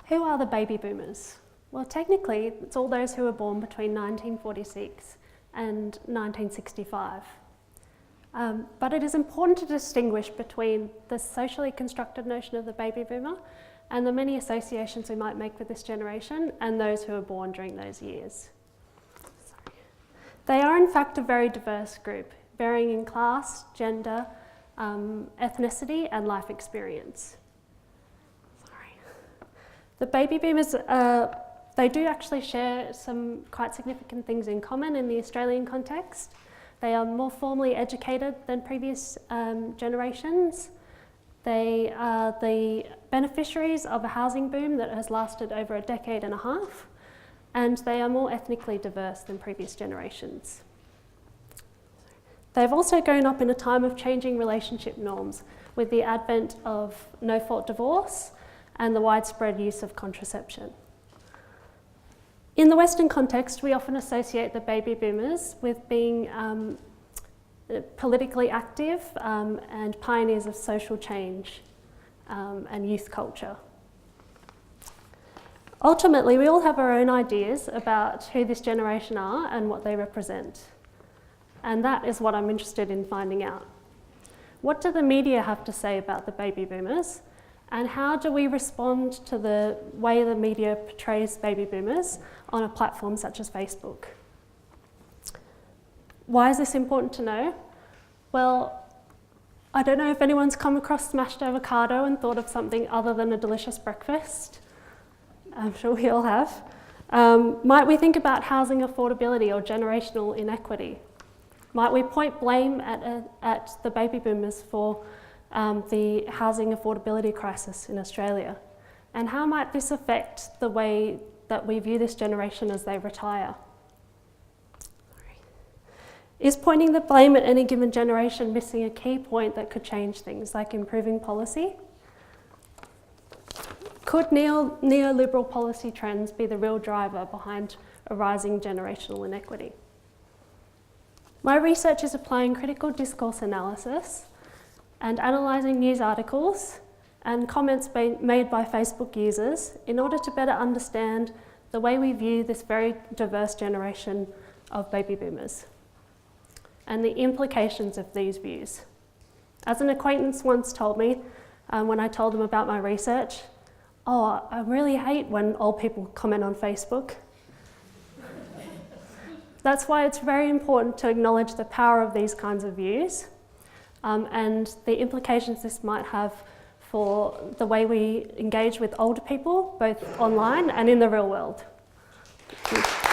Who are the baby boomers? Well, technically, it's all those who were born between 1946 and 1965. But it is important to distinguish between the socially constructed notion of the baby boomer and the many associations we might make with this generation and those who were born during those years. They are in fact a very diverse group, varying in class, gender, ethnicity and life experience. The baby boomers, they do actually share some quite significant things in common in the Australian context. They are more formally educated than previous generations. They are the beneficiaries of a housing boom that has lasted over a decade and a half, and they are more ethnically diverse than previous generations. They've also grown up in a time of changing relationship norms with the advent of no-fault divorce and the widespread use of contraception. In the Western context, we often associate the baby boomers with being politically active and pioneers of social change and youth culture. Ultimately, we all have our own ideas about who this generation are and what they represent. And that is what I'm interested in finding out. What do the media have to say about the baby boomers? And how do we respond to the way the media portrays baby boomers on a platform such as Facebook? Why is this important to know? Well, I don't know if anyone's come across smashed avocado and thought of something other than a delicious breakfast. I'm sure we all have. Might we think about housing affordability or generational inequity? Might we point blame at the baby boomers for the housing affordability crisis in Australia? And how might this affect the way that we view this generation as they retire? Is pointing the blame at any given generation missing a key point that could change things, like improving policy? Could neoliberal policy trends be the real driver behind a rising generational inequity? My research is applying critical discourse analysis and analysing news articles and comments made by Facebook users in order to better understand the way we view this very diverse generation of baby boomers and the implications of these views. As an acquaintance once told me when I told them about my research, "Oh, I really hate when old people comment on Facebook." That's why it's very important to acknowledge the power of these kinds of views and the implications this might have for the way we engage with older people, both online and in the real world. Thank you.